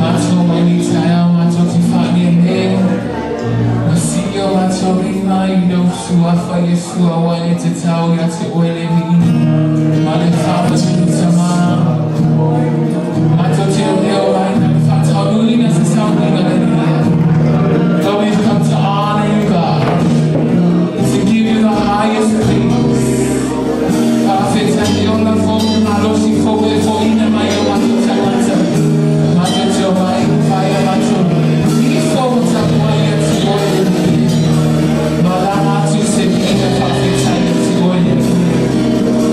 Macho many time, macho ti fani ne. Masio macho rima, you know, so I fight you, so I wanted to tell you to oil me. Mother father to sama. Macho tell me, oh, I never thought how doing this is how we gonna do. But we've come to honor you, God, to give you the highest praise. Perfect and your love for me, my Lord, she forward for in the my own macho. Macho, my fire, macho. He forward to my to oil me. But I'm not to say, perfect time to oil me.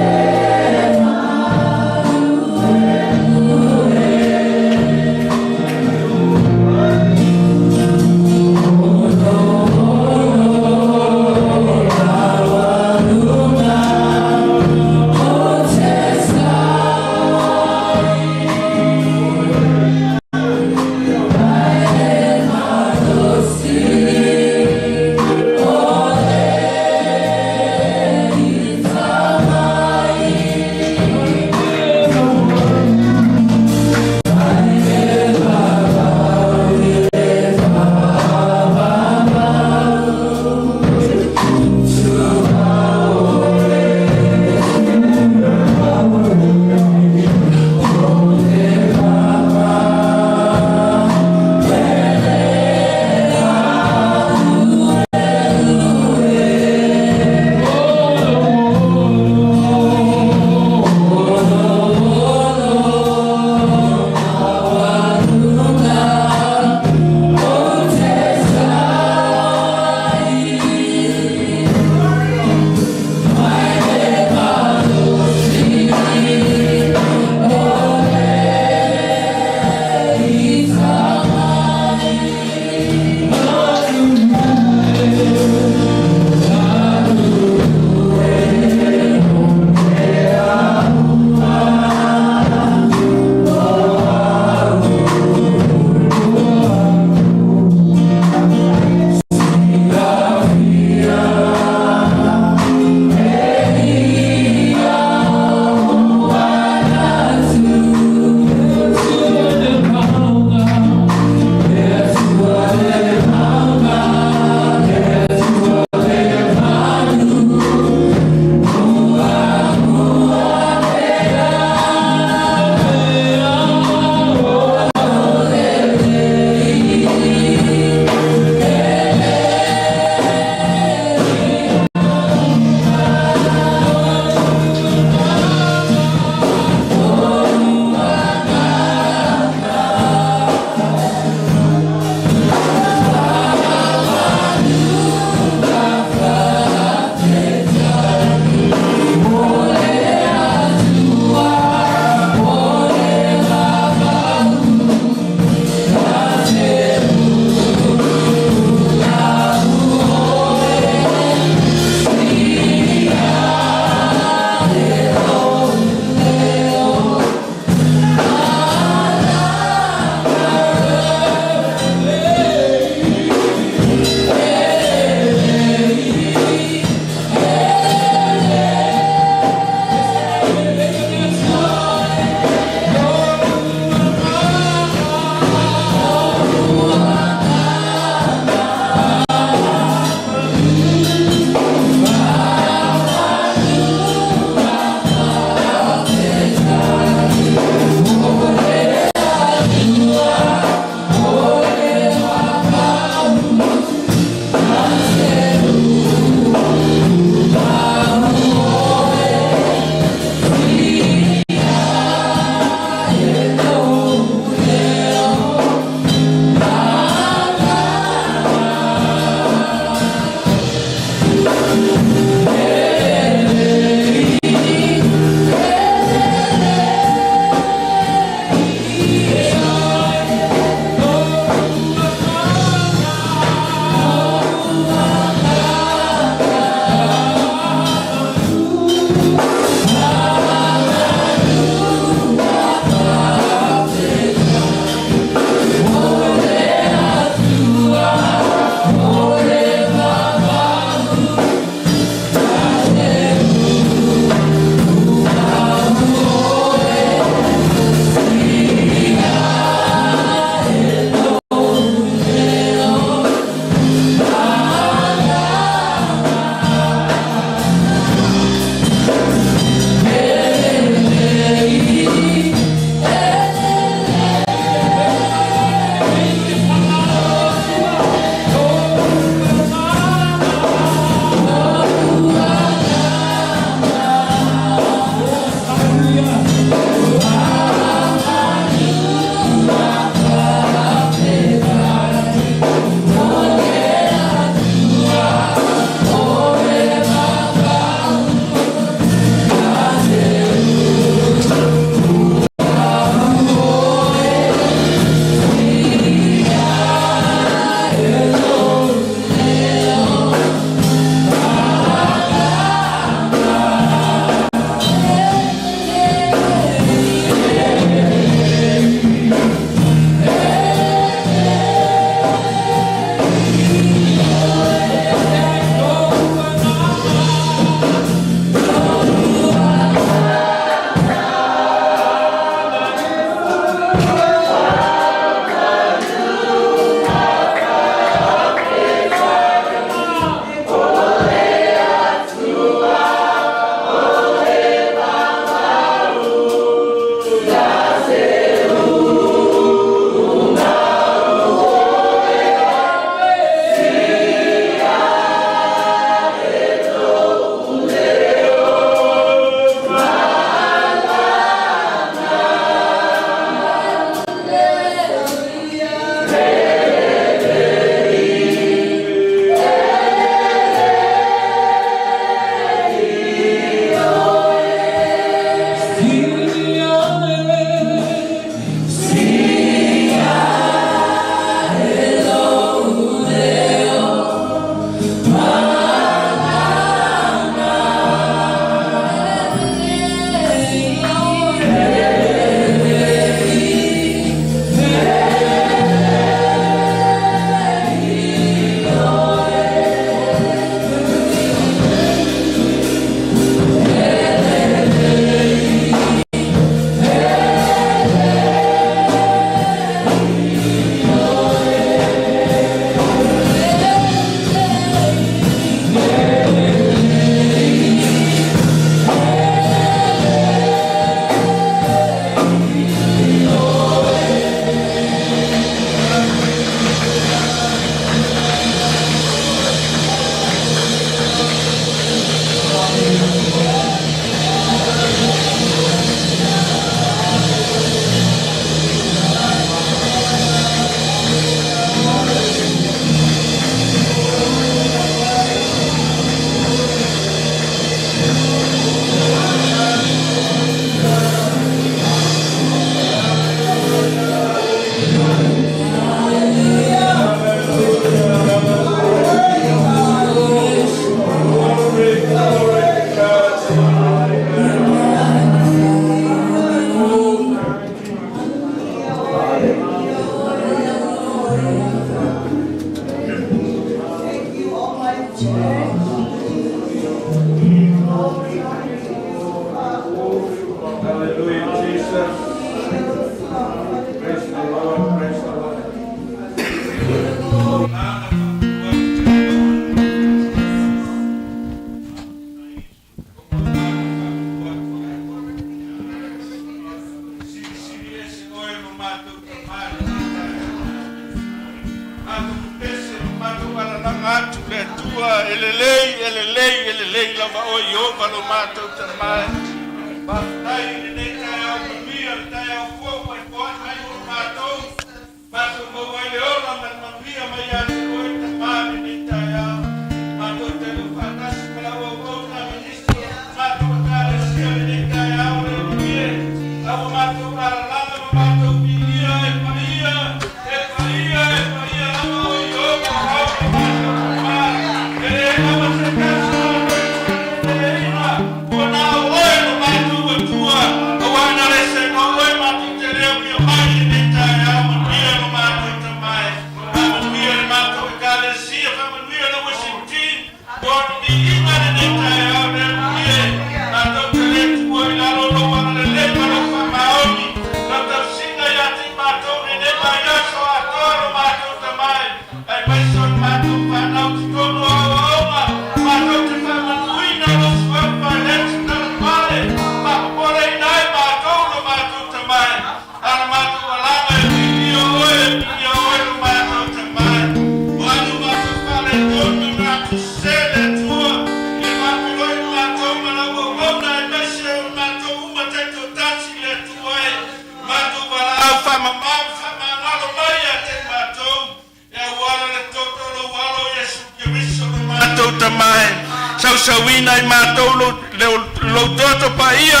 Sawina I matolo lo toto pa ia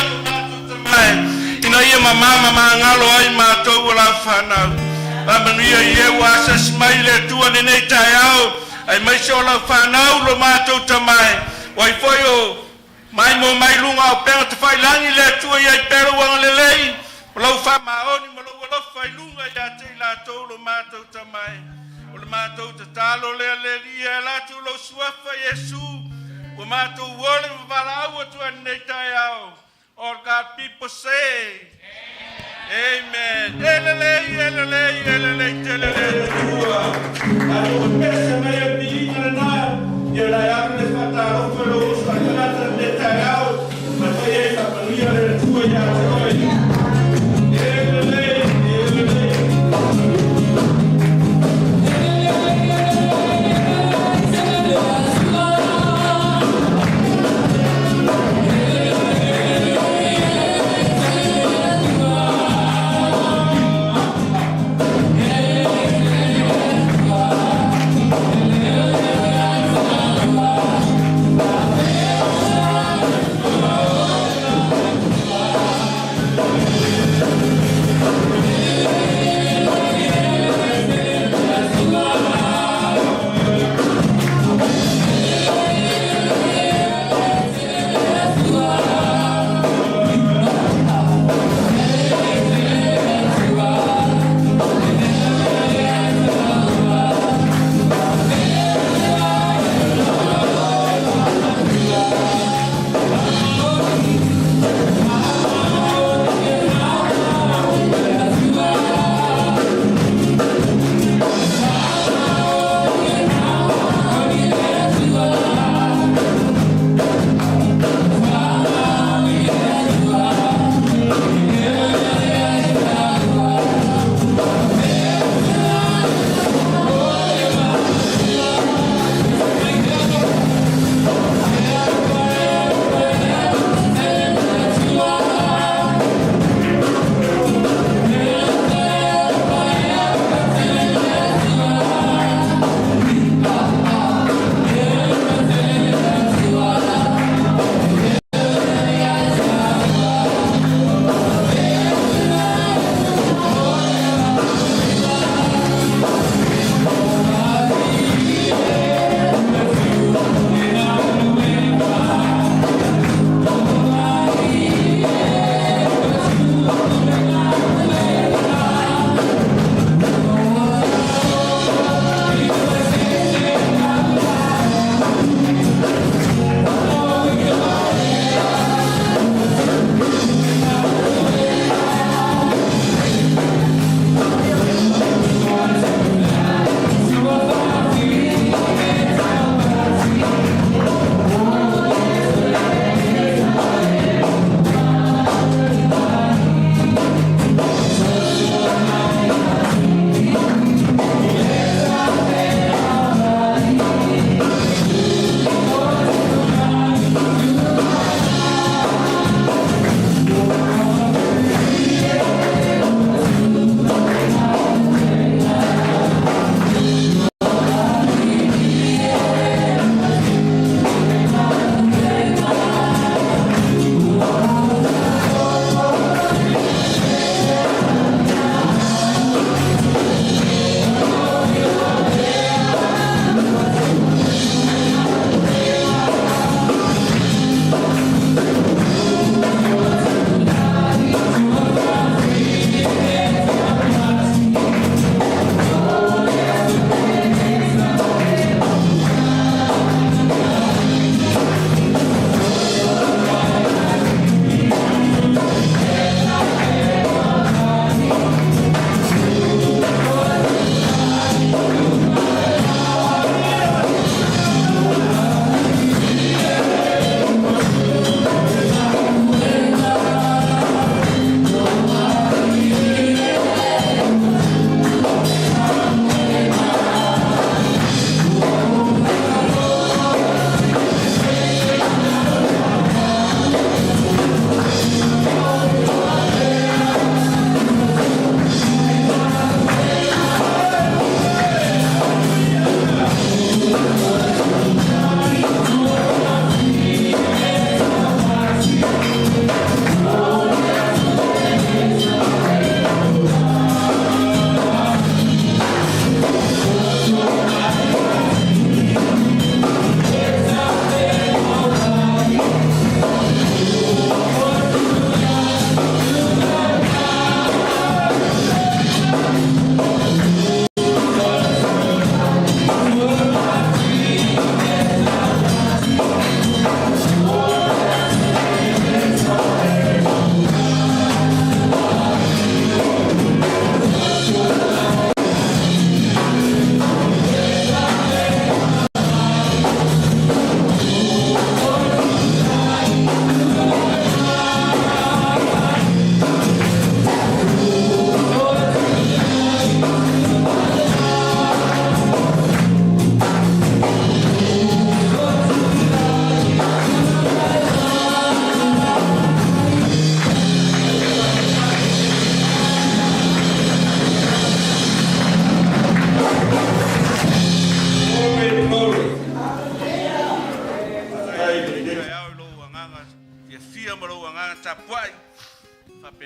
ina ia mama ngalo ai matolo la fana amanuia ia wasa smaile tua nene taiao ai mai so la fana lo mato tamai wai foio mai mo mai lunga o pera te fai langi le tua ia pero wang lelei lo fa maoni mo lo fai lunga ia te la tolo mato tamai o mato talo le ia la tu lo suafa Yesu. Mato wole valawa to anetayao. All God people say Amen. Elele elele elele elele tua. Alo pesa mai bi na ya la ya le fataro felo sa na anetayao. Mas aí a família le tua ya hoy. Elele elele Oh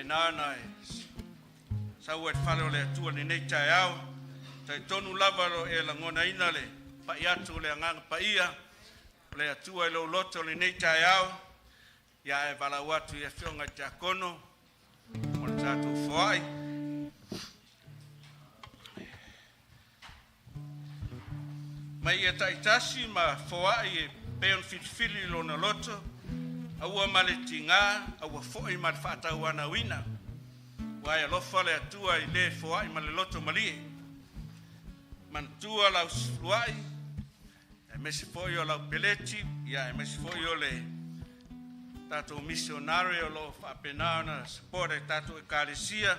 penana sau e fale o le atua ni nei tai au tai tonu lava lo e la ngona ina le pa iatu le anganga pa ia le atua e lo loto ni nei tai au ia e vala watu ia fionga jakono mo le tatu foai mai e taitasi ma foai e peon fitfili lo na loto aua maletinga aua foai ma fatau ana wina wai alofa le atua i le foai ma le loto malie mantua lau suai e mesi foi o lau peleti ia e mesi foi o le tato missionario lo fa penana spore tato ekalesia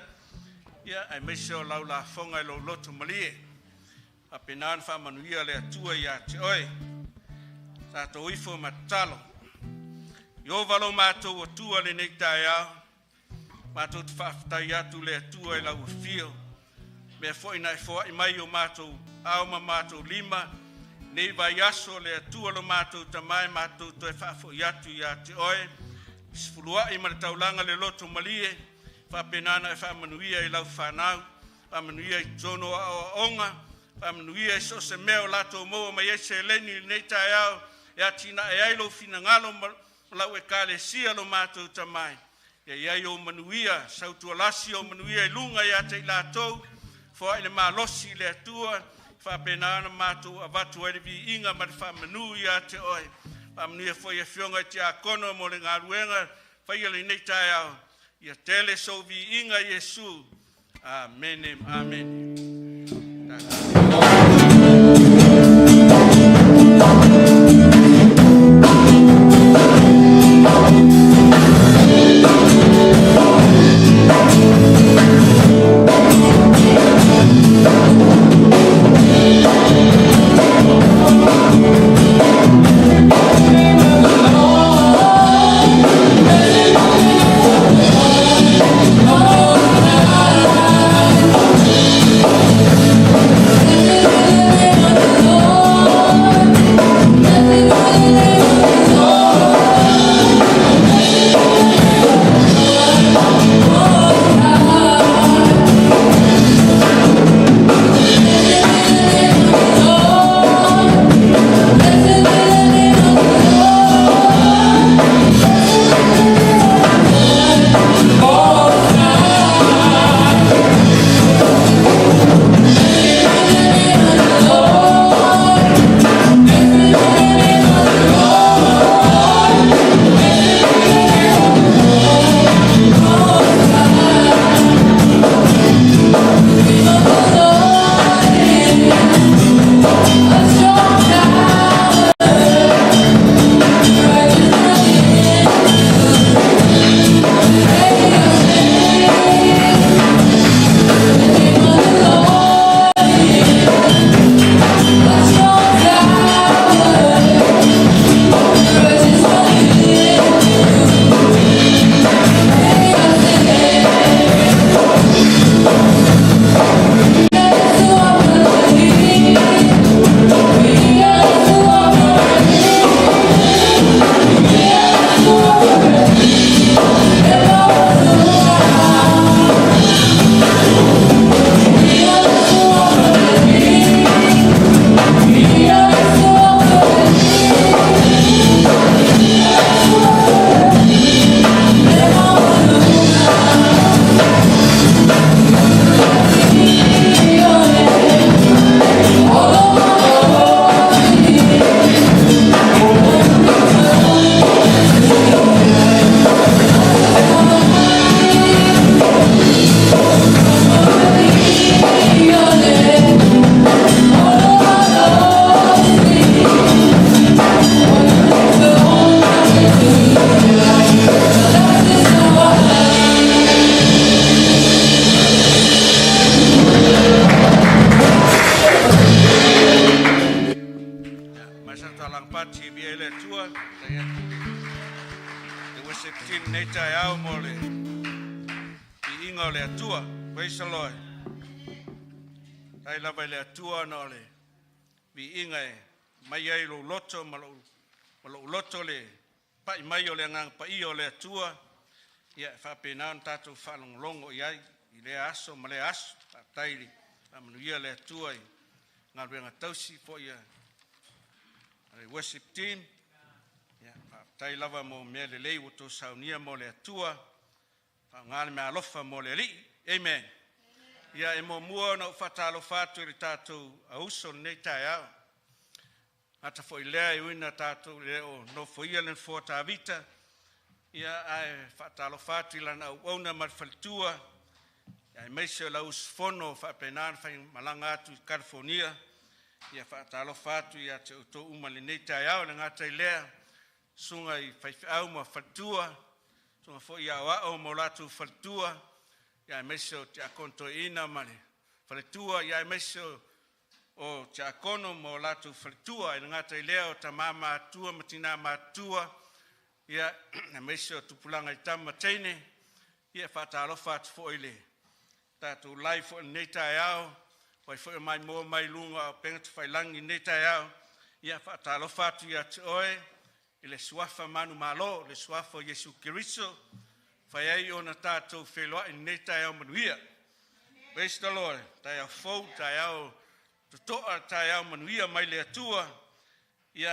ia e mesi o lau la fonga lo loto malie a penana fa manuia le atua ia te oi tato ifo matalo yo valo mato o tua le nei taia mato te whaftai atu le atua i lau fio me foi nai foi mai o mato au ma mato lima nei vai aso le atua lo mato tamai mato te whafo atu ia te oe sfulua i mara taulanga le loto malie whapenana e whamanuia i lau whanau whamanuia i tono a onga whamanuia i so se meo lato moa mai e se leni nei taia e atina e ailo fina ngalo lau e kale sia lo mato tamai e ia o manuia sautua lasi o manuia i lunga ia te latou fo ele malosi le atua fa penana mato avatu ele vi inga ma fa manu ia te oi amnia fo ia fionga te akono mo le ngaruenga fa ia le nei taia ia tele so vi inga Yesu amen amen loto le pa mai o le ngang pa i o le atua Ia whapena on tātou whalongolongo iai, I le aso, ma le aso, tairi, manuia le atua I ngā ruenga tausi po ia, le worship team, ia tai lava mo mea le lei woto saunia mo le atua, ngāle mea alofa mo le li, amen. Ia e mo mua na uwhatalo whātu I le tātou auso nei tai au. Ata fo I lea I uina tātou le o no fo ia len fo tā vita, ia ai whatalo whātu I lana au na marwhalitua, ia meise la usfono whapenan whai malanga atu I California, ia whatalo whātu ia te uto umali nei tai au, le ngātai lea, sunga I whaiwhau ma whatua, sunga fo ia wao mo latu whatua, ia meise o te akonto ina male, whatua ia meise o te akono mo latu whatua, ia ngātai lea o ta mama atua, matina matua, ia meise o tupulanga I tama teine, ia whatalo whātu fo ile. Tātou lai fo nei tai au, wai fo mai mo mai lunga o pengatu whailangi nei tai au, ia whatalo whātu ia te oe, I le suafa manu malo, le suafa Yesu Kiriso, whai ei o na tātou wheloa I nei tai au manuia. Praise the Lord, tai au fau, tai au tutoa, tai au manuia mai le atua, ia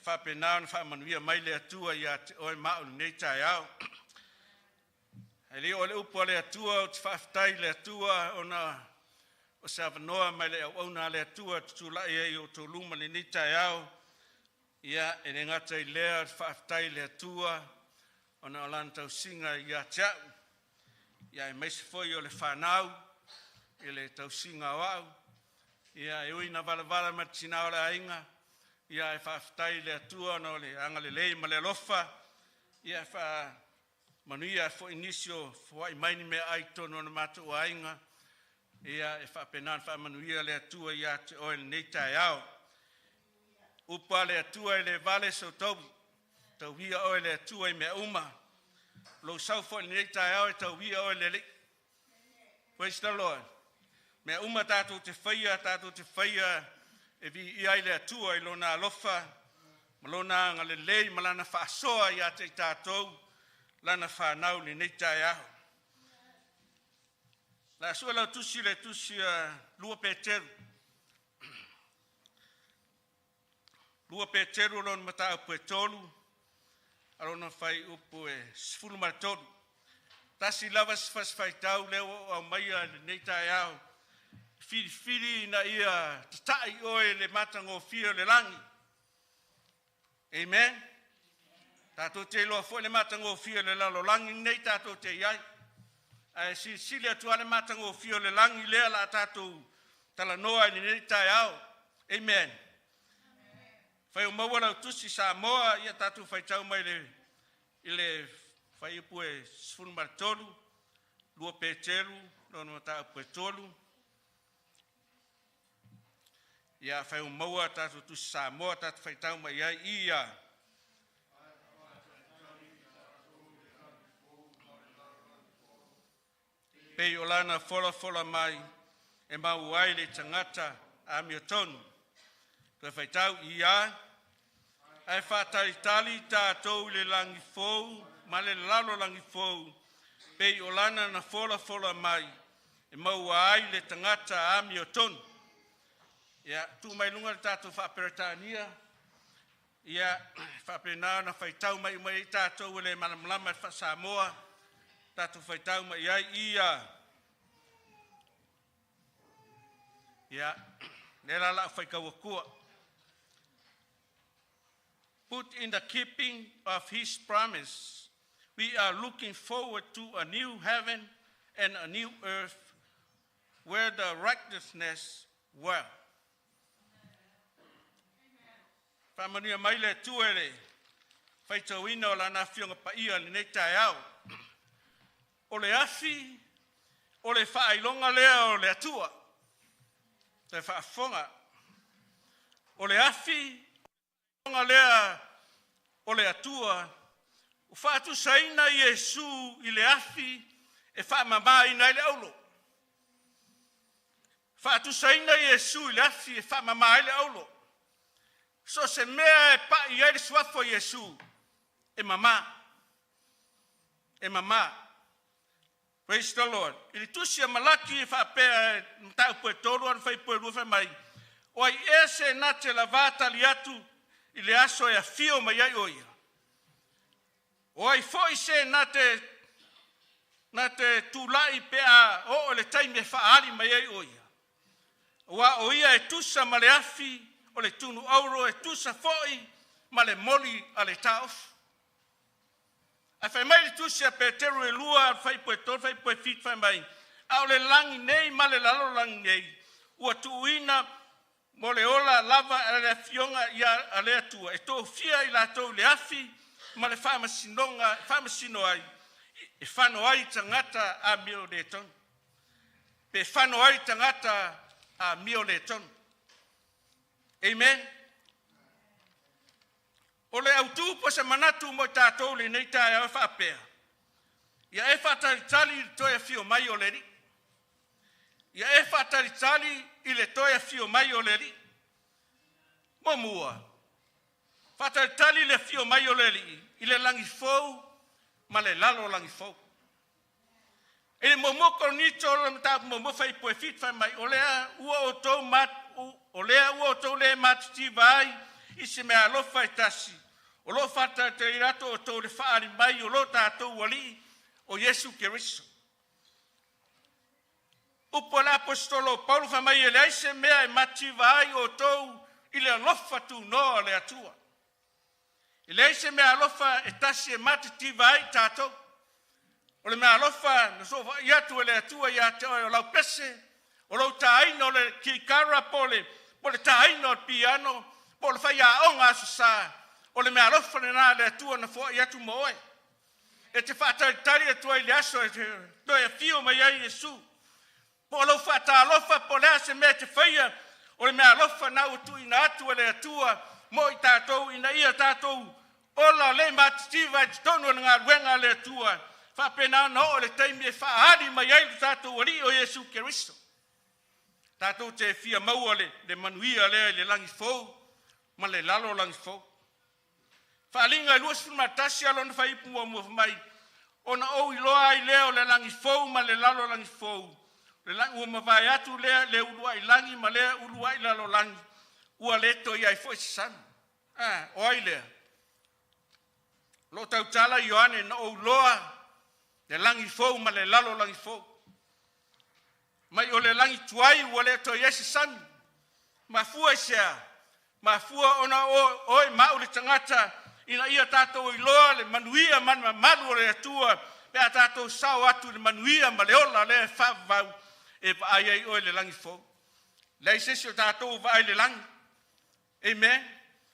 whapenao na whamanuia mai le atua, ia te oe mao nei tai au. Ai leo le upo le atua, o te whaftai le atua, o se avanoa mai le au na le atua, tutulai ei o tō luma le nei tai au, ia e ne ngata I lea whaftai le atua, o na olana tau singa ia tiau, ia e meisi foi o le whanau, I le tau singa wau, ia e ui na vala matina o le ainga, ia e whaftai le atua, no le anga le lei ma le lofa, ia e manuia fo inisio fo I maini me ai tono na matu o ainga, ia e whapenan manuia le atua ia te oe nei tai au. Upa le atua I le vale so tau wia oe le atua I mea uma. Lo sau fo nei tai au tau wia oe le li. Praise the Lord. Mea uma tātou te whaia e vi I ai le atua I lona alofa, malona ngale lei malana whaasoa ia te tātou, lana whanau ni nei tai au. La sua lau tusi le tusi lua Peteru. Lua Peteru lon mata upu e tolu, alona whai upu e sifuru maratolu. Tasi lava sifas whai tau leo au maia nei tai au. Firi na ia tatai oe le matango fio le langi. Amen. Tātou te loa fo le matango fio le lalo langi nei tātou te iai. Ai sili atua le matango fio le langi lea la tātou tala noa ni nei tai au. Amen. Whai o maua lau tusi sa moa ia tātou whai tau mai le whai upu e sifunu maratolu, lua Peteru, lono mata upu e tolu. Ia whai o maua tātou tusi sa moa tātou whai tau mai ai ia. Pei o lana fola mai e mau ai le tangata a mio tonu. Toi whai tau ia, ai whataritali tātou le langi fōu, ma le lalo langi fōu. Pei o lana na fola mai e mau ai le tangata a mio tonu. Ia, tu mai lunga le tātou whaperetania, ia whapena na whai tau mai tātou le malamlama e whasamoa, tātou whai tau mai ai ia. Ia, nera la whai kawakua. Put in the keeping of his promise, we are looking forward to a new heaven and a new earth where the righteousness dwell. Whamania mai le tuere, whaitauina o lana whionga paia ni nei tai au. O le afi, o le whailonga lea o le atua, te whaafonga. O le afi, o le lea o le atua, o whaatu saina Yesu I le afi, e whaamamai na I le aulo. Whaatu saina Yesu I le afi, e whaamamai le aulo. So se mea e pa I aere suafo Yesu, e mama. e mama. Praise the Lord. Ili tusia malaki e whapea mtau pue tolu an whai pue ruwha mai. O ai ese na te lavata li atu i le aso e a fio mai ai oia. O ai foi se na te tūlai pea o le taime whaari mai ai oia. Wa oia e tusa ma le afi o le tunu auro e tusa foi ma le moli a le taof. A whai mai le tusa pe teru e lua whai pue tol, whai pue fit whai mai. A o le langi nei ma le lalo langi nei. Ua tuuina mo le ola lava a le fionga ia a le atua. E tō fia i la tō le afi ma le whamasino ai. E whano ai tangata a mio le tonu. Pe whano ai tangata a mio le tonu. Amen. O le autu po se manatu mo tātou le nei tae au whapea. Ia e whataritali toi a fio mai o le ri. Ia e whataritali i le toi a fio mai o le ri. Mo mua. Whataritali le fio mai o le ri. I le langi fou ma le lalo langi fou. E le momoko ni tolo mta momo fai poe fit fai mai o lea ua o tau mat o lea ua o tau le mat tivai i se mea lofa i tasi. O lo fata te irato o tau le whaari mai o lo tātou wali o Yesu Keriso. Upo le apostolo Paulo fai mai e le aise mea e mat tivai o tau i le lofa tu noa le atua. I le aise mea lofa e tasi e mat tivai tātou. O le mea alofa, na sofa i atu e le atua i ate o lau pese, o lau tāina o le kikara po le tāina o le piano, po le whai a onga asu sā, o le mea alofa le nā le atua na fua i atu moe. E te whātaritari atua i le aso e te toi a fio mai ai Jesu. Po lau whāta alofa po le ase mea te whaia, o le mea alofa na utu i na atu e le atua, mo i tātou, i na ia tātou, ola le matitiva i tonu na ngā ruenga le atua, whapena no o le taimi e whaari mai ai tātou wari o Yesu Keriso. Tātou te fia maua le manuia lea le langi fou, ma le lalo langi fou. Whaalinga i luas fulmatasi alo na whaipu mua mai, o na o iloa i leo le langi fou, ma le lalo langi fou. Le langi ua mawai atu lea le ulua i langi, ma lea ulua i lalo langi, ua leto i ai foi sisanu. O ai lea. Lo tau tala Ioane na o iloa, le langi fou ma le lalo langi fou. Mai o le langi tuai ua le to Yesu san. Mafua i sea. Mafua ona oi mau le tangata ina ia tātou i loa le manuia man malu o le atua. Pea tātou sao atu le manuia ma le ola le whavau e vai ai oi le langi fou. Lei sesi o tātou vai le langi. Amen.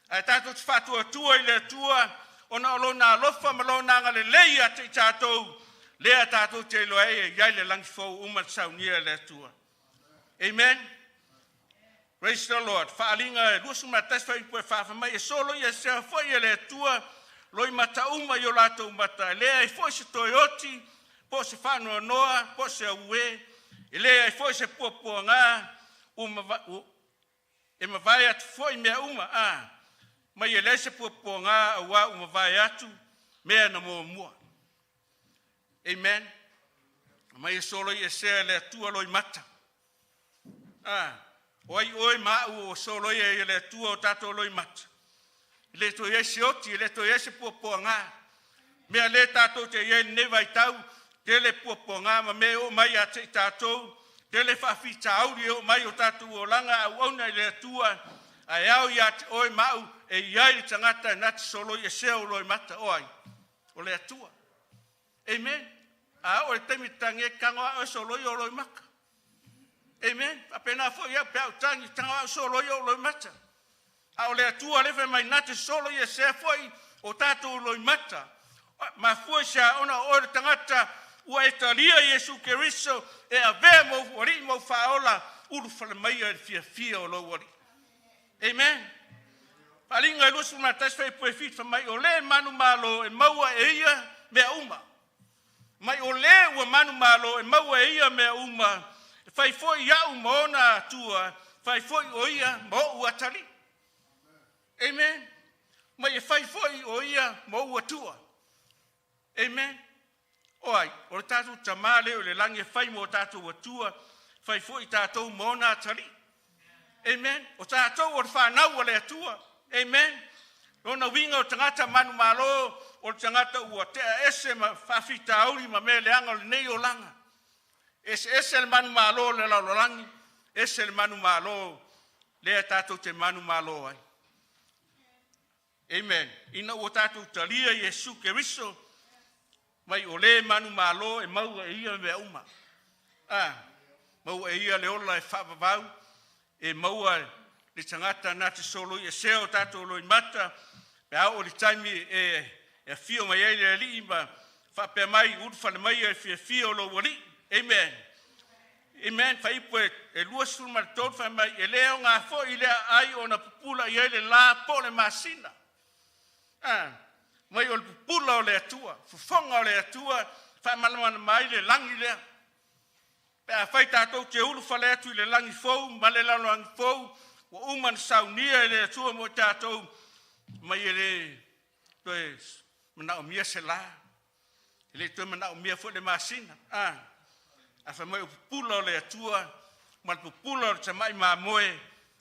Ai tātou te whātua atua i le atua ona o lona alofa ma lona ngale leia te tātou. Lea tātou te loa e iai le langi fou umat saunia le atua. Amen. Praise the Lord. Whaalinga e lusu matas whai pue whawha mai e solo i a sea fwoi e le atua loi mata uma i o lato umata. Lea e fwoi se toi oti, po se whanua noa, po se aue. Lea e fwoi se pua ngā, e mawai atu fwoi mea uma. Mai e le se pua ngā awa umawai atu, mea na mua mua. Amen. Mai e solo i e sea le atua loi mata. Oi mau o solo i e le atua o tato loi mata. Le to yesi oti, le to yesi pua ngā. Mea le tato te ye neva i tau, te le pua ngā, ma me o mai a te tato, te le whawhi tauri o mai o tato o langa au auna i le atua, ai au i ate oi mau e iai tangata nati solo i e sea o loi mata oi, o le atua. Amen. O le temi tangi kangoa o solo i o loi maka. Amen. Apena fo ia pe au tangi tangoa o solo i o loi mata. O le atua lewe mai nate solo i e sea foi o tato o loi mata. Ma fua sia ona o le tangata ua e talia Yesu Keriso e a vea mo wari mo faola uru fale mai e fia o lo wari. Amen. Palinga e lusu matas fai pue fit fa mai o le manu malo e maua e ia mea uma. Mai o le ua manu malo e maua e ia mea uma. Fai foi iau moona atua, fai foi o ia mo ua tali. Amen. Mai e fai foi o ia mo ua tua. Amen. Oi, o le tātou tamale o le lange whai mo tātou atua, whai fo I tātou mona tari. Amen. O tātou o le whanau o le atua. Amen. Lona winga o tangata manu malo, o tangata ua tea ese ma whawhita auri ma me leanga o le nei o langa. Ese le manu malo le laulangi, ese le manu malo le tātou te manu malo ai. Amen. Ina o tātou talia Yesu Keriso, mai o le manu malo e maua e ia me uma. Maua e ia le ola e whaavavau, e maua le tangata na te solo i e seo tātou loi mata, pe au o le taimi e fio mai ei le li ima, whapea mai urwhale mai e fio lo wali. Amen. Amen. Whaipo e lua sulma le tōt whai mai, e leo ngā fo i lea ai o na pupula i ele la po le masina. Mai o le pupula o le atua, fufonga o le atua, whai malamana mai le langi lea. Pea whai tātou te ulu whale atu I le langi fou, ma le langi fou, wa uman saunia le atua mo tātou, mai e le toe mana o mia se la, le toe mana o mia fo le masina. A wha mai o pupula o le atua, ma le pupula o le tamai mamoe,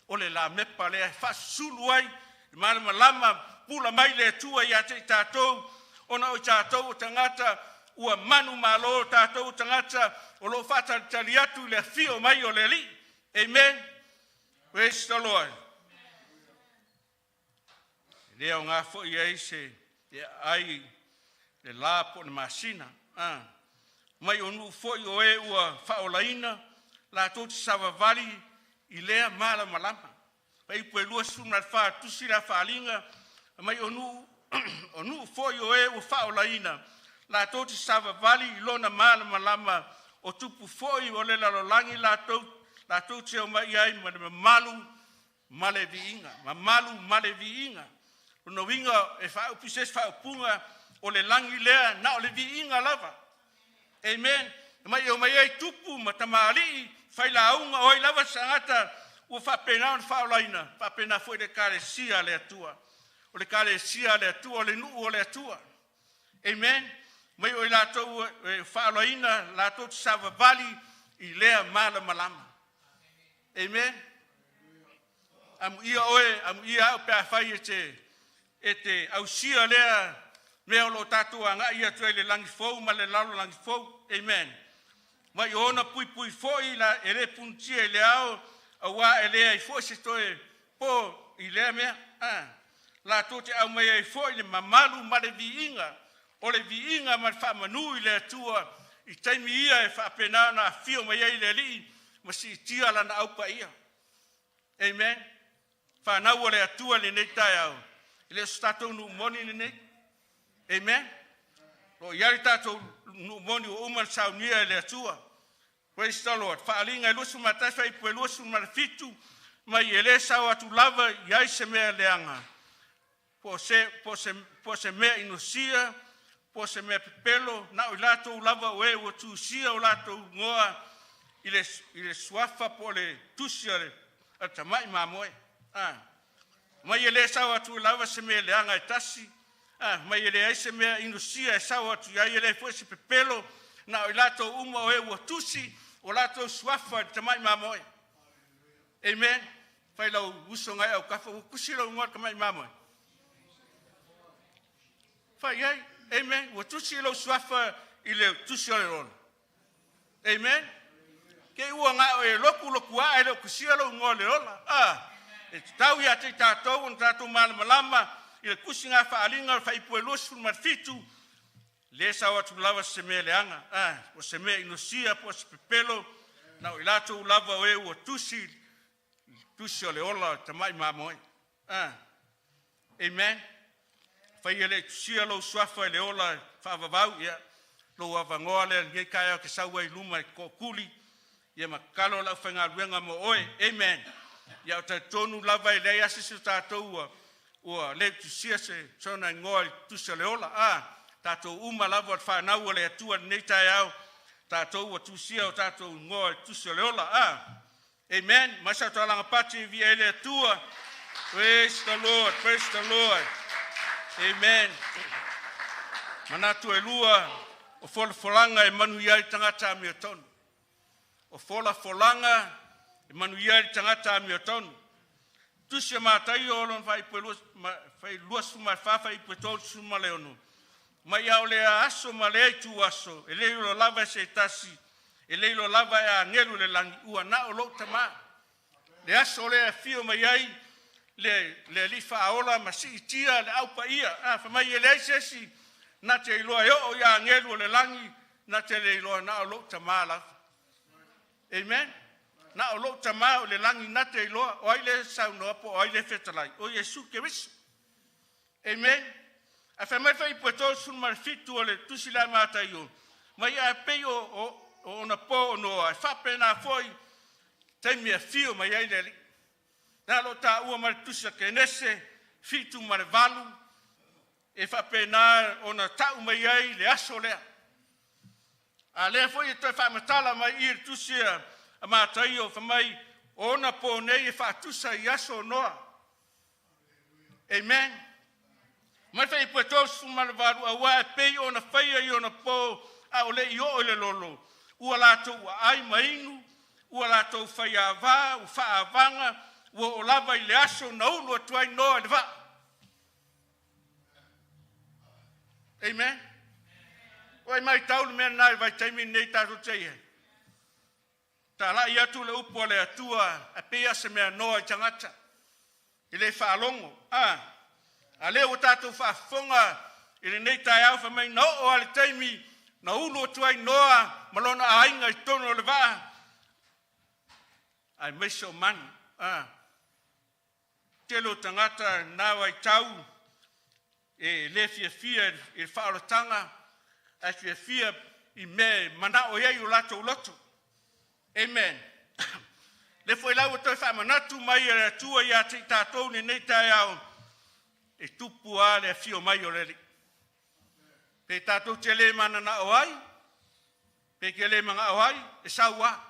o le la mepa le whasulu ai, mana malama pula mai le atua I ate I tātou, ona o tātou o tangata, ua manu malo tātou tangata, o lo whata tali atu le fio mai o le li. Amen. Praise the Lord. Leo ngā fo I eise, e ai le la po le masina. Mai o nu fo I o e ua whaolaina, la tō te savavali I lea mala malama. Pai pue lua suna wha tusi la whalinga, mai o nu fo I o e ua whaolaina, la tō te savavali I lona mala malama, o tupu fo I o le lalolangi la tō te o mai ai, ma le malu male viinga, ma malu male viinga. Ono winga e whao pises whao punga o le langi lea na o le viinga lava. Amen. Mai o mai ai tupu ma tamali whaila aunga o I lava sangata ua whapena on whaolaina. Whapena foi le kare sia le atua. O le kare sia le atua, o le nuu o le atua. Amen. Mai o I latou whaolaina, latou te savavali I lea mala malama. Amen. Amu ia oe, amu ia au pea whai e te au sia lea mea lo tātou anga ia tue le langi fou, ma le lalo langi fou. Amen. Mai ona pui pui foi la e le puntia I le ao, a wā e lea I foi se toe po I lea mea. La tote au mai e foi le mamalu ma le viinga, o le viinga ma whamanu I le atua, I taimi ia e whapena na fio mai e le li, ma si tia lana aupa ia. Amen. Whanau o le atua le nei tai au. I le statou nu moni le nei. Amen. Lo iari tātou nu moni o uman saunia le atua. Praise the Lord. Whaalinga lusu matawha I pue lusu marafitu, mai e le sau atu lava iai se mea leanga. Po se mea inosia, po se mea pepelo, na o latou lava o e o tusia o latou ngoa, I le suafa po le tusia le atamai mamoe. Mai e le sau atu lava se mea leanga e tasi, mai e le aise mea inosia e sau atu iai e le fue se pepelo, na o latou uma o e o tusi, o latou suafa te mai mamoe. Amen. Fai lau uso ngai au kafa, o kusi lau ngoa te mai mamoe. Fai ai, amen. O tusi lau suafa I le tusi o le rona. Amen. Ke ua ngai o e loku a e lau kusi lau ngoa le rona. E tau ia te tātou, on tātou malama, I le kusi ngā whaalinga, whai pue losu marfitu, le sau atu lava se mea leanga, o se mea inosia, po se pepelo, na o I latou lava o e ua tusi o le ola, tamai mamoe. Amen. Whai e le tusia lo suafa e le ola, whaavavau, ia, lo avangoa le, ngai kai au ke saua I luma I kōkuli, ia makalo lau whainga ruenga mo oe. Amen. Ia o tai tonu lava I lei asisi tātou ua le tusia se sona ngoa I tusia le ola. Tātou uma lava at whanau o le atua nei tai au. Tātou ua tusia o tātou ngoa I tusia le ola. Amen. Masa tālanga pati via le atua. Praise the Lord. Praise the Lord. Amen. Manatu e lua o folanga e manuia i tangata mi tonu. O folanga e manuia i tangata mi tonu. Tusi matai o lon fai luas ma fafa i petol suma leonu. Mai au le aso ma le tu aso e le lo lava se tasi e le lo lava e ngelu le langi ua na o lo tama. Le aso le fio mai ai le lifa aola ma si tia le au pa ia fa mai le sesi na te lo yo ya ngelu le langi na te le lo na o lo tama la. Amen. Na o lo tama o le langi na te lo o ile sau no po o ile fetalai o Yesu ke wis. Amen. A fa mai fai poto sul mar fitu o le tusi la mata yo. Mai a pe o na po no a fa pena foi te mi fio mai ai le. Na lo ta u mar tusi ke nese fitu mar valu e fa pena ona ta u mai ai le aso le. A le foi to fa matala mai ir tusi a mata yo fa mai ona po nei fa tusa yaso noa. Amen. Mai fai patos malvaru a wa pe ona fai ona po a ole yo le lolo u ala to ai mainu u ala to fai ava u fa avanga u lava ile aso na u lo tuai no le va. Amen. Oi mai taul men nai vai taimi nei ta roteie. Ta la ia tu le upo le atua a pe se me no tangata. Ile fa longo ale o tatou whaafonga i le nei tai au whamai no o ale taimi na ulo tuai noa malona a ainga i tono o le waa. Ai meiso manu. Telo tangata nāwa i tau e le fia i le whaarotanga a fia i me mana o iei o lato o loto. Amen. Le foi lau o toi whaamanatu mai e atua i a te tātou ni nei tai au e tupu a le fio mai o leli. Pe tātou te le mana na o ai, pe ke le manga o ai, e saua.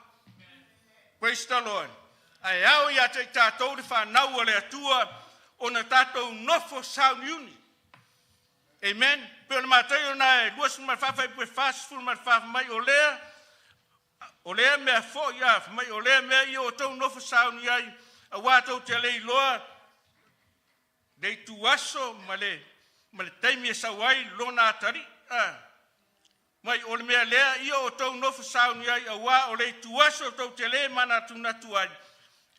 Praise the Lord. Ai au ia te tātou le whanau o le atua o na tātou nofo sau niuni. Amen. Pe o le mātai o na e luas marwhawhai pue fastful marwhawha mai o lea mea fo ia, mai o lea mea i o tau nofo sau ni ai, a wātou te le iloa, dei tu aso male taimi e sawai lona atari. Mai o le mea lea ia o tau nofu sau ni ai awa o le tu aso tau te le mana tunatu ai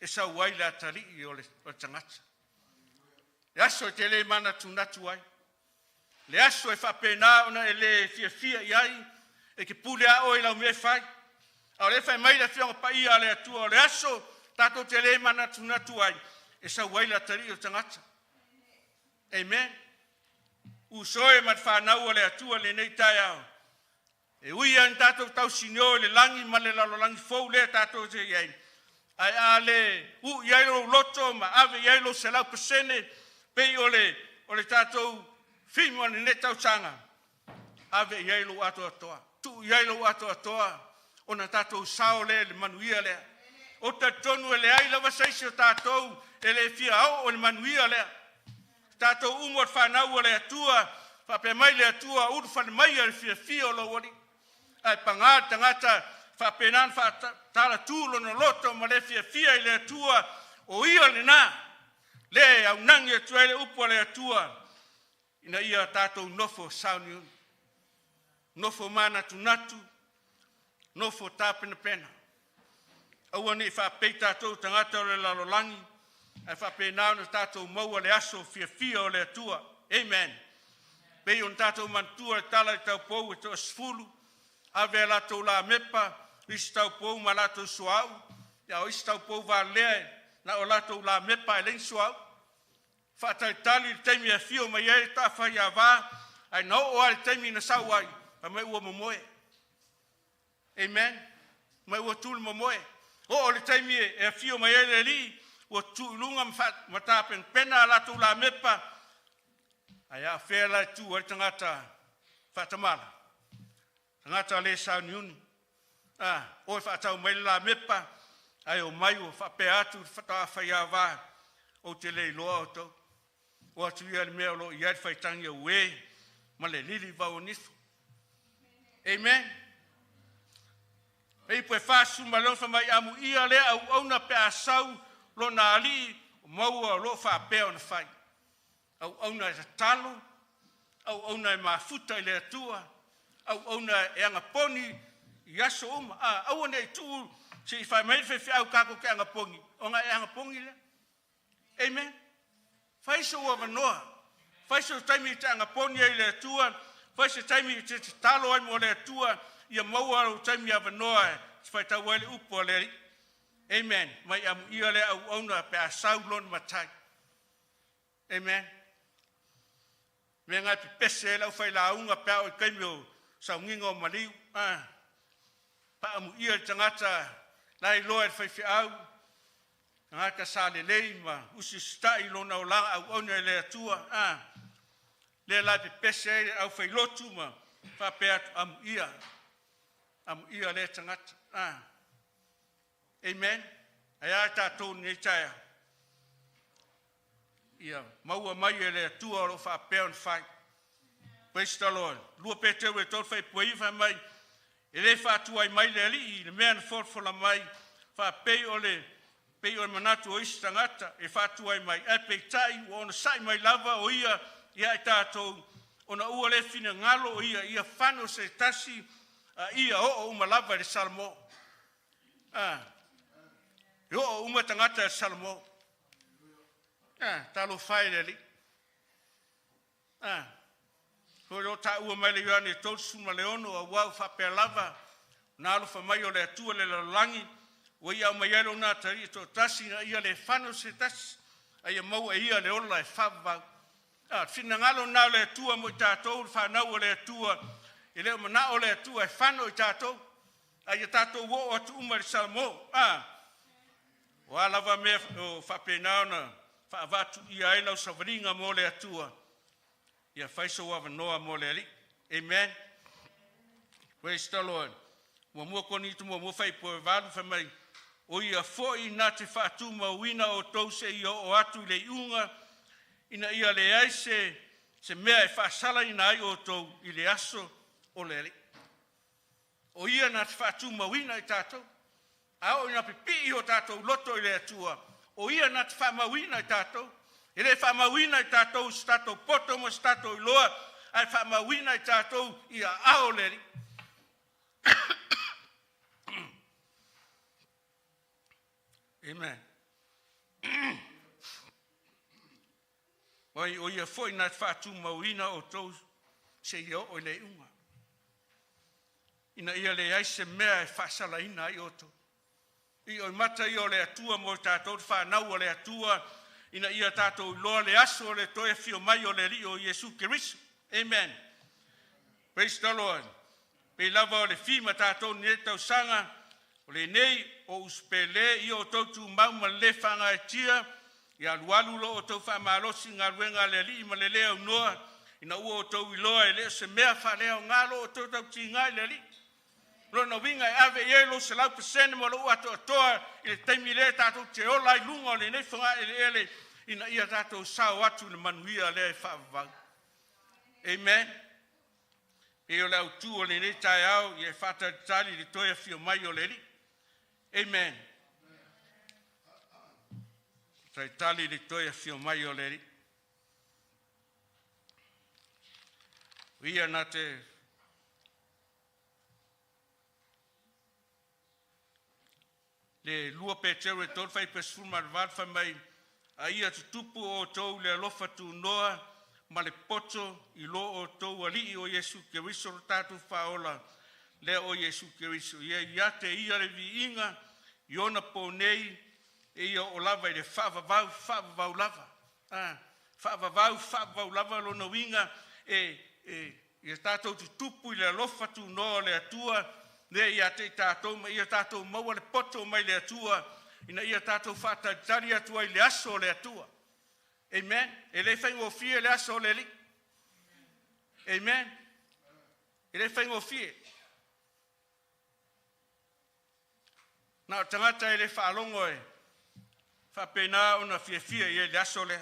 e sawai le atari i o le tangata. Le aso te le mana tunatu ai. Le aso e whapena ona e le fia i ai e ke pule a o i lau me fai. A o le fai mai le fionga pa ia le atua o le aso tato te le mana tunatu ai e sawai le atari i o tangata. Amen. Usoe mat whanau o le atua le nei tai au. E ui an tātou tau sinio le langi ma le lalo langi fau le tātou te iei. Ai a le iei lo loto ma ave iei lo se lau pasene pei o le tātou fimo ne ne tau sanga. Ave iei lo ato atoa. Tu iei lo ato atoa. O na tātou sao le manuia le. O ta tonu e le ai lawa seisi o tātou e le fia au o le manuia le. Tātou umot whanau o le atua, whape mai le atua, uru whane mai al fia o lo wari. Ai pangā tangata, whape nan whatala tūlo no loto ma le fia i le atua, o ia le nā. Le au nangi atua le upo le atua, ina ia tātou nofo sauni unu. Nofo mana tunatu, nofo tāpena pena. Aua ni whapei tātou tangata o le lalolangi, ai whape nao na tātou maua le aso fia o le atua. Amen. Pei on tātou mantua le tala i tau pou e toa sfulu. Ave la tau la mepa, isi tau pou ma la tau suau. Ia o isi tau pou va lea na o la tau la mepa e len suau. Whatai tali le teimi a fio ma iei ta whai a vā. Ai no o ale teimi na sau ai. Pa mai ua momoe. Amen. Mai ua tūlu momoe. O le teimi e a fio ma iei le li. O tu lunga matapen pena la tu la mepa ai a fela tu o tangata fatamala tangata le sa niuni o fa mai la mepa ai o mai o fa pe atu fa fa ya va o te le lo to o tu ia me lo ia fa tangi we ma le lili va o nifu Amen. Ei poe fasu malon fa mai amu ia le au na pe asau lo na ali mau lo fa pe on fai. Au na talo, au na mafuta ile tua, au na e anga poni yaso au na tu se fa mai fe au kako ke anga poni. Onga e anga poni le. Amen. Fai so wa noa. Fai so taimi te anga poni ile tua, fai so taimi te talo ai mo le tua. Ia maua o taimi ava noa fai tau wale upo le. Amen. Mai amu ia le au na pe asau lon matai. Amen. Me ngai pe pese la fai la unga pe o kaimi o sa nginga o maliu. Pa amu ia tangata lai loa fai fi au. Ngaka sa le lei ma usi stai lona o langa au na le atua. Le la pe pese au fai lotu ma fa pe amu ia. Am ia le tangata. Amen. Aya tātou nei taia. Ia maua mai e le tua o wha peon whai. Praise the Lord. Lua pete ue tol whai puiwa mai. E le whātua mai le li i le mea na wholwhola mai. Wha pei o le manatu o isi tangata. E whātua mai. E pei tai o ona sai mai lava o ia. Ia e tātou. Ona ua le fina ngalo o ia. Ia whano se tasi. Ia o umalava le salmo. O umatangata le salmo. Talo whai le li. Hoi o ta ua mai le iane tolsu ma le ono a wau whapea lava. Nā alofa mai o le atua le lalangi. O ia o mai alo nā tari to tasi na ia le whano se tasi. Ia mau e ia le ola e whavau. Whina ngalo nā le atua mo i tātou whanau o le atua. I leo mana o le atua e whano i tātou. Ai tātou wo o atu umari salmo. O alava mea o whapenao na whaavatu i aila o savaringa mo le atua. Ia whaiso wa noa mo le ali. Amen. Praise the Lord. Mua koni tu mua whai po e walu whamai. O ia foi nā te whaatu mawina o tause i o atu le iunga. Ina ia le aise se mea e whaasala ina ai o tau i le aso. O le ali. O ia nā te whaatu mawina i tātou. Ao ina pipi i o tātou loto i le atua. O ia nā te wha mawina i tātou. E le wha mawina i tātou si tātou poto mo si tātou i loa. Ai wha mawina i tātou i a ao le ali. Amen. O ia foi nā te whaatu mawina o tau se i o le unga. Ina ia le aise mea e whasala ina i oto. I oi mata i o le atua mo tātou te whanau o le atua. Ina ia tātou loa le aso o le toe fio mai o le ri o Iesu Kirisu. Amen. Praise the Lord. Pe lava o le fima tātou ni tau sanga. O le nei o uspele i o tautu mauma le whanga e tia. I alualu lo o tau whamalosi ngā ruenga le ri ma le leo noa. Ina ua o tau i loa e leo se mea whaleo ngalo o tau tau ti ngai le ri. Lona winga e ave ielo se lau pasene mo lo ato atoa i le taimi le tātou te ola i lunga o le nei whanga ele ina ia tātou sao atu na manuia le e whaavau. Amen. E o lau tu o le nei tai au i e whata tali le toia fio mai o le ri. Amen. Tai tali le toia fio mai o le ri. Ia na te le lua pe teo e tol fai pe sfuma alvarfa mai a ia tutupu o tau le alofa tu noa ma le poto i lo o tau alii o Iesu Kiriso o tatu whaola le o Iesu Kiriso. Ia te ia le vi inga i ona po nei e ia o lava i le whaavavau lava. Whaavavau lava lo na winga e tātou tutupu i le alofa tu noa le atua ne ia te tātou, ia tātou maua le poto mai le atua, ina ia tātou whātari atua i le aso le atua. Amen. E le whaingo fie le aso le li. Amen. E le whaingo fie. Nā tangata e le whaalongo e, whapena ona fie e le aso le.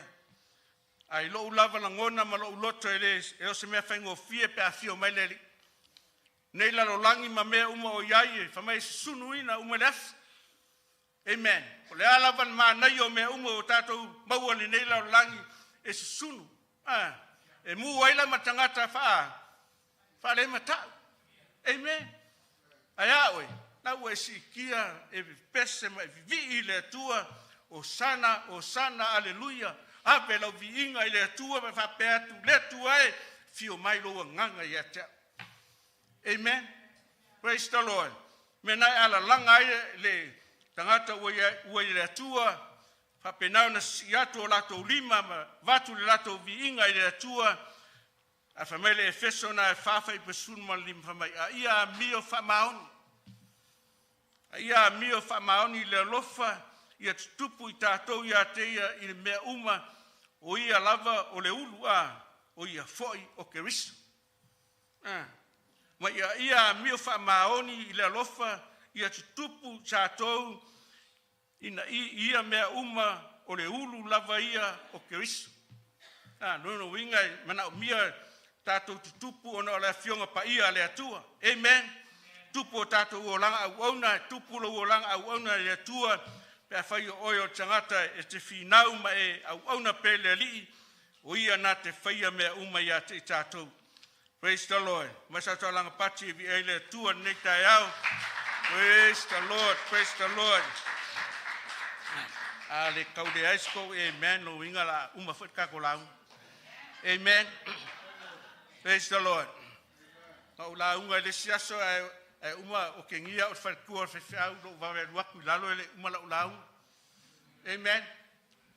Ai lo lava la ngona ma lo loto e le, e o se mea whaingo fie pe a fio mai le li. nei lalolangi ma mea uma o iai e whamai sunuina uma leaf. Amen. O le alavan ma nai o mea uma o tātou maua ni nei lalolangi e sunu. E mu waila matangata wha le matau. Amen. Ai aoe, nau e si kia e pese ma vi i le atua o sana, aleluia. Ape lau vi inga i le atua ma whape atu le atua e fio mai loa nganga i atea. Amen. Praise the Lord. Me nai ala langa ai le tangata ua i le atua, whapenau na si atu o lato lima ma vatu le lato vi inga i le atua, a whamele e feso na e whawha i pesun ma lima whamai. A ia mio whamaoni. A ia mio whamaoni le alofa i atu tupu i tātou i ateia i le mea uma o ia lava o le ulu o ia foi o keriso. Ma ia mio whamaoni i le alofa i atu tupu tātou ia mea uma o le ulu lava ia o keriso. Nono wingai mana o mia tātou tutupu ona o le fionga pa ia le atua. Amen. Tupu o tātou uolanga au auna, tupu lo uolanga au auna le atua, pe a whai o oio tangata e te whinau ma e au auna pe le li, o ia nā te whaia mea uma ia te tātou. Praise the Lord. Masa tō langa pati e vi e le atua nei tai au. Praise the Lord, praise the Lord. Le kaude aisko, amen, no inga la uma whut kako lau. Amen. Praise the Lord. Kau la unga le siaso e uma o ke ngia o whaikua whiwhiau lo wawe luaku lalo ele uma lau lau. Amen.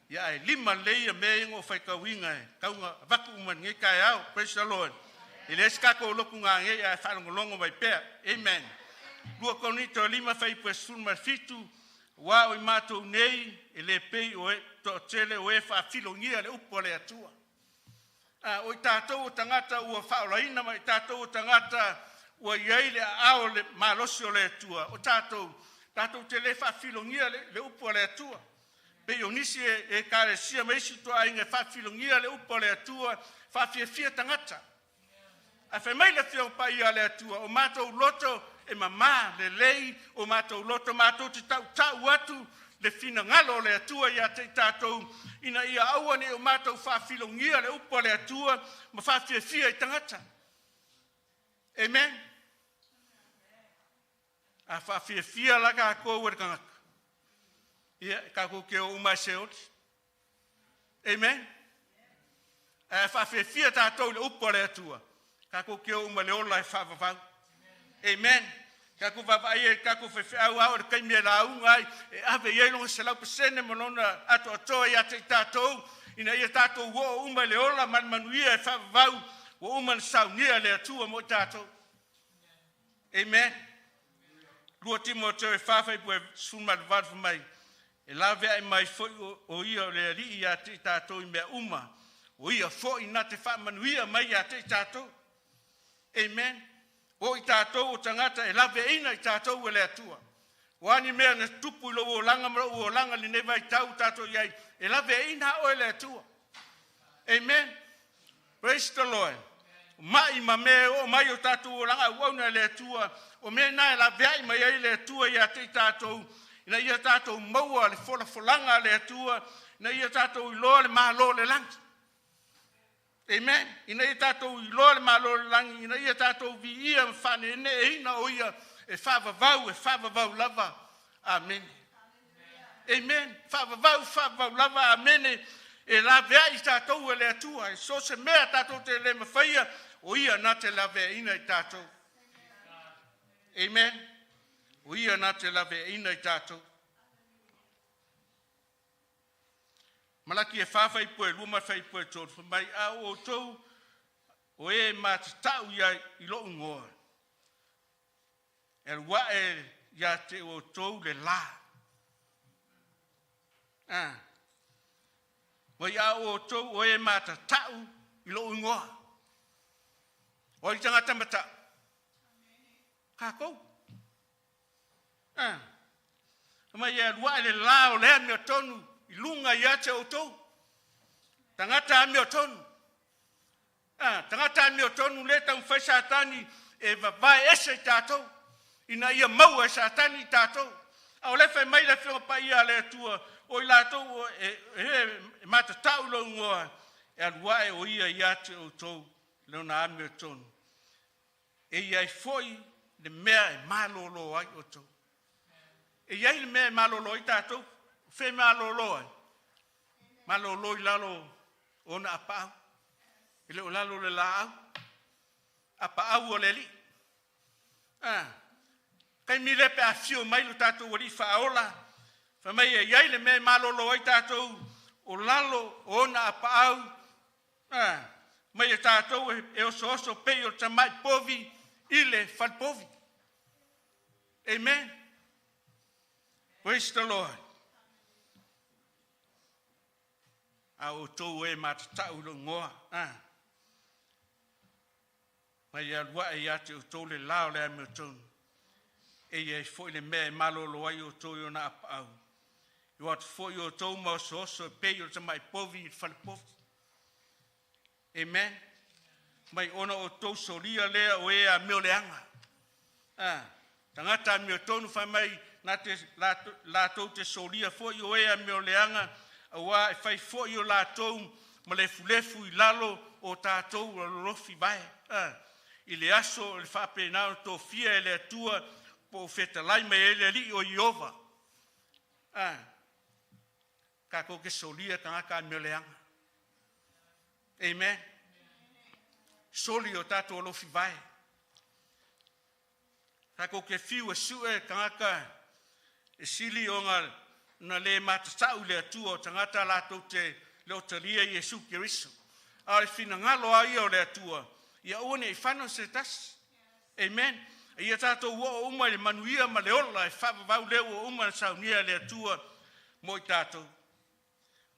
Ia e lima leia me ingo whaikawinga e kaunga waku uma nge kai au. Praise the Lord. I le skako o loku ngā nge e whanongolongo mai pēr. Amen. Lua konito lima whaipua sunma fitu wa o i mātou nei e le pei o e to tele o e whawhilongia le upo le atua. O i tātou o tangata ua whaolaina ma i tātou o tangata ua iai le ao le malosi o le atua. O tātou te le whawhilongia le upo le atua. Pe o nisi e kare sia meisi toa inge whawhilongia le upo le atua, whawhiawhia tangata. A whamai le whio pa ia le atua, o mātou loto e mamā le lei, o mātou loto mātou te tau atu, le fina ngalo le atua ia te tātou, ina ia awane o mātou whawhilongia le upo le atua, ma whawhiawhia i tangata. Amen. A whawhiawhia laka a kou ere kangaka. Ia, ka kou ke o umai seoti. Amen. A whawhiawhia tātou le upo le atua. Ka kou ke o umai le ola e whawawau. Amen. Ka kou wawai e ka kou whawhiau au e kaimea la ungai, e ave ielonga se lau pasene manona ato atoa ia te tātou, ina ia tātou wo umai le ola manuia e whawawau, wo umai saunia le atua mo tātou. Amen. Lua Timoteo e whawhai pue sunma le wadu mai. E la vea e mai foi o ia le ri ia te tātou i mea uma. O ia foi na te whamanuia mai ia te tātou. Amen. O i tātou o tangata e la vea ina i tātou e le atua. O ani mea na tupu i lo o langa mara o langa li neva i tau tātou iai. E la vea ina o e le atua. Amen. Praise the Lord. Mai ma me o mai o tātou o langa uauna le atua. O me na e la vea i mai ai le atua ia te tātou. Ina ia tātou maua le folanga le atua. Ina ia tātou i loa le mahalo le langi. Amen. Ina ia tātou i loa le mahalo le langi. Ina ia tātou vi ia mwhane ne e ina o ia e whawavau lava. Amen. Amen. Whawavau lava. Amen. E la vea i tātou e le atua. E so se mea tātou te le mawhaia o ia na te la vea ina i tātou. Amen. O ia na te la vea ina i tātou. Malaki e whawhai pue, luma whai pue tōru. Mai au o tau, o e mātatau ia i lo ungoa. E rua e ia te o tau le la. Mai au o tau, o e mātatau i lo ungoa. O i tangata mata. Kākou. Mai e rua e le la o lea mea tonu. I lunga ia te o tau. Tangata a mea tonu. Tangata a mea tonu le tau whaisatani e vavai ese tātou. Ina ia maua sa tani tātou. Au le whai mai le whionga pa ia le tua. O i lātou e mata tau lo ngoa. E aluae o ia i ate o tau. Leo na ame o tonu. E iai foi le mea e malolo ai o tau. E iai le mea e malolo i tātou. Whe malolo ai. Malolo i lalo ona apau. Ele o lalo le laau. Apau o le li. Kai mi le pe a fio mai lo tātou o li whaola. Whamai e iai le mea malolo ai tātou. O lalo ona apau. Mai e tātou e oso pei o tamai povi. Ile whalpovi. Amen. Praise the Lord. A o tō e matatau lo ngoa. Mai e alua e ate o tō le lao le ame o tōnu. E e foi le mea malolo ai o tō i o na apau. I watu foi o tō ma oso pei o tamai povi i whalpovi. Amen. Mai ona o tō solia lea o e a meo leanga. Tangata meo tonu whai mai na te lātou te solia foi o e a meo leanga. Awa e whai foi o lātou ma lefu i lalo o tātou o rofi vai. I le aso le whapenao tō fia e le atua po whetalai mai e le li o Iova. Kako ke solia tangaka meo leanga. Amen. Soli o tātou o lofi vai. Kako ke fiu e sue tangaka e sili o ngā na le matatau le atua o tangata lātou te leo talia Iesu Kiriso. A le fina ngalo a ia o le atua. Ia one i whano se tas. Amen. Ia tātou o uma le manuia ma le ola e whavavau leo o uma na saunia le atua mo i tātou.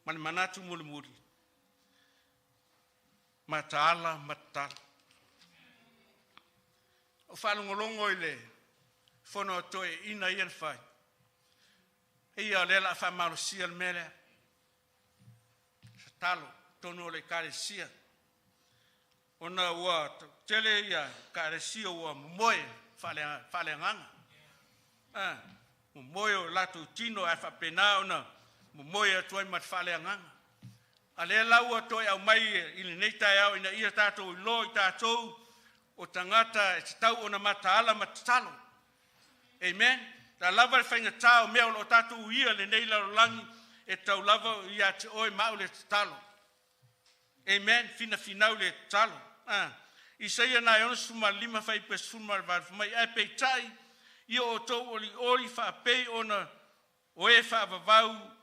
Ma le manatu mulimuri. Mataala matala. O whalongolongo i le whono toe ina ian whai. Ia le la whamaro sia le mele. Sa talo, tono le kare sia. Ona ua tele ia kare sia ua moe whale nganga. Moe o latu tino e whapena ona moe atuai mat whale nganga. A le lau toi au mai i le neitai au ina ia tātou i lo i tātou o tangata e tau o na mataala matatalo. Amen. Ta lava le whainga tāo mea o tātou ia le nei lau langi e tau lava i a te oe mau le tatalo. Amen. Fina finau le tatalo. I seia nai ona suma lima whai pe suma mai e pei tai i o tau oli ori wha pei ona o e wha vavau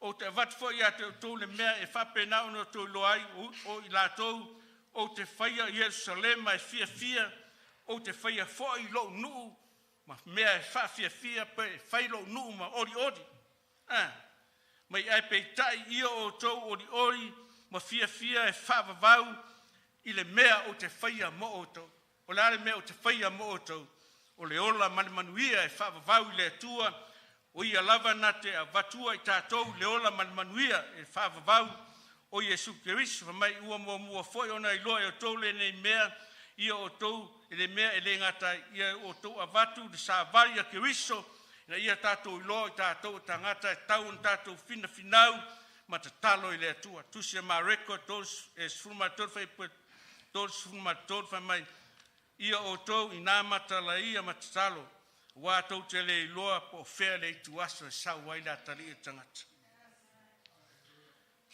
o te vatfo i a te tō le mea e whapena ono tō loai o i lātou o te whaia i Jerusalem mai fia o te whaia fo i lo nuu ma mea e fia pe whai lo nuu ma ori. Mai ai pei tai i o tō ori ma fia e whavavau i le mea o te whaia mo o tō. O le ale mea o te whaia mo o tō. O le ola manuia e whavavau i le atua o ia lava na te avatua i tātou le ola manuia e whavavau o Iesu Kiriso mai ua mua foi ona i loa o tau le nei mea ia o tau e le mea e le ngata ia o tau avatu de sāvari a Kiriso na ia tātou i loa i tātou tangata e tau un tātou finau ma te talo i le atua tusia ma reko tos e sfuma tol mai ia o tau i nā matala ia ma te talo wa tau te le loa po fea le tuaso e sau waila tali e tangata.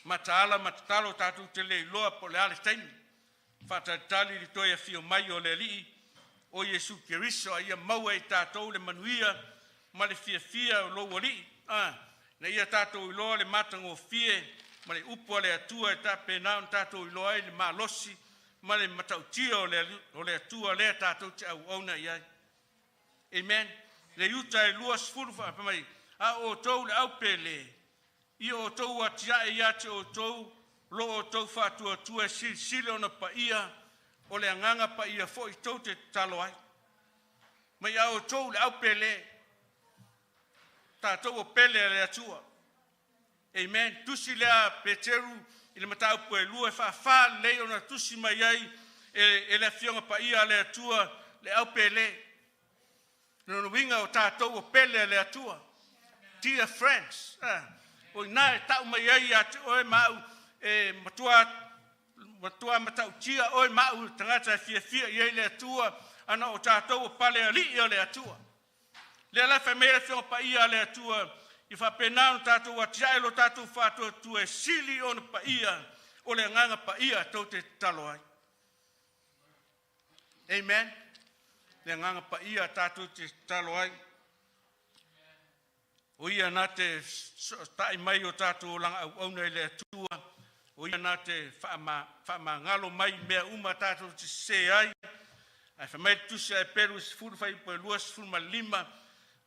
Mataala matatalo tātou te le loa po le ale taimi. Whatatali li toi a fio mai o le li o Iesu Kiriso a ia maua i tātou le manuia ma le fia o loa li. Na ia tātou i loa le matango fie ma le upo le atua e tape nao tātou i loa i le malosi ma le matautia o le atua le tātou te au auna iai. Amen. Le yuta e lua sfuru wha mai. A o tau le au pele. I o tau atia e ate o tau. Lo o tau whatua tua sile ona pa ia. O le anganga pa ia fo i tau te talo ai. Mai a o tau le au pele. Ta tau o pele le atua. Amen. Tusi lea Peteru. I le matau po e lua e wha le ona tusi mai ai. E le fionga pa ia le atua. le au pele. No winga o tātou o pele le atua. Dear friends, o nai tau mai ai atu oe mau matua matau tia oe mau tangata fia iei le atua ana o tātou o pale ali o le atua. Le ala whamea whio pa ia le atua i whapenau tātou atiai lo tātou whātua tu e sili o na pa ia o le nganga pa ia tau te talo ai. Amen. Le nganga pa ia tātou te talo ai. O ia nā te tai mai o tātou langa au nei le atua. O ia nā te whaama ngalo mai mea uma tātou te se ai. Ai whamai tusi ai peru si furu whai po lua si furu ma lima.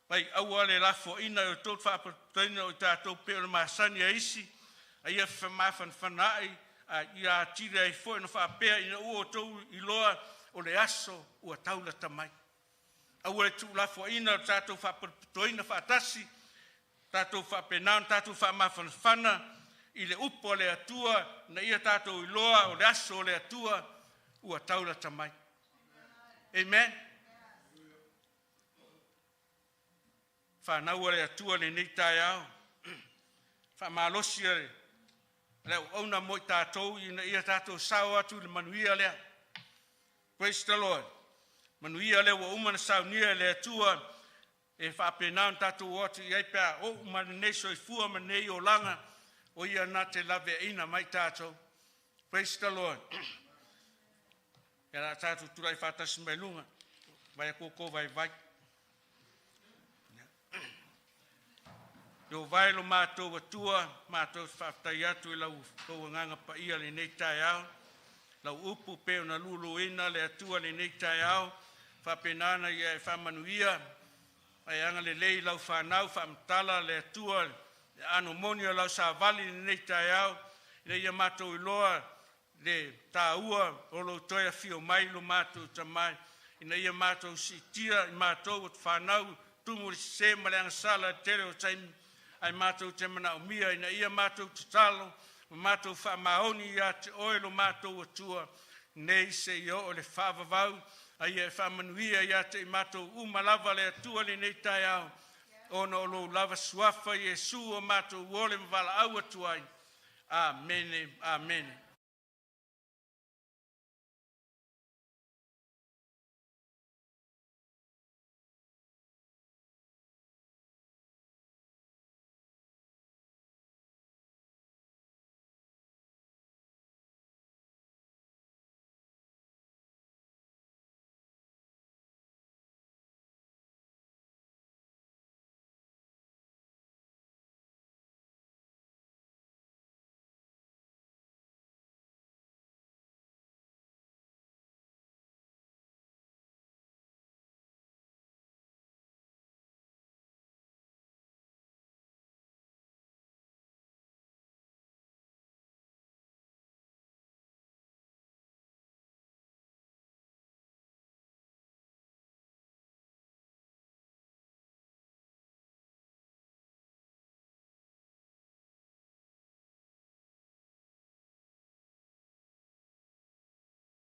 Mai aua le lafo ina o tōt whapataina o tātou peo na maasani a isi. Ai a whamafan whanai. Ia tiri ai fo ina whapea ina ua o tau i loa o le aso ua taula tamai. Aua le tu lafo ina o tātou whapataina whaatasi. Tātou whapenau, tātou whamafan whana. I le upo le atua, na ia tātou i loa o le aso o le atua, ua taula tamai. Amen. Whanau le atua le nei tai au. Whamalosi ale. Leo auna moi tātou, ina ia tātou sao atu le manuia lea. Praise the Lord. Manuia lea wa umana sao nia le atua, e whapenau tātou watu i aipea, o umana nei so i fua manei o langa, o ia nā te lawe ina mai tātou. Praise the Lord. Ia rā tātou turai whātasi mai lunga. Vai a kōkō vai vai. Yo vai lo mātou atua, mātou whaftai atu i lau kou nganga pa ia le nei tai au. Lau upu peo na lulu ina le atua le nei tai au. Whapenana ia e whamanuia. Ai anga le lei lau whanau, whamtala le atua ano monia lau sa vali nei tai au ina ia mātou i loa le tāua o lo toia fio mai lo mātou tamai ina ia mātou si tira i mātou o whanau tumu se maleanga sala tere o taimi ai mātou te mana o mia ina ia mātou te talo mātou whamaoni ia te oe lo mātou atua nei se i o le whavavau ai e whamanuia ia te i mātou umalava le atua le nei tai au ono lo lava suafa Yesu o mātou wole mwala au atuai. Amen. Amen.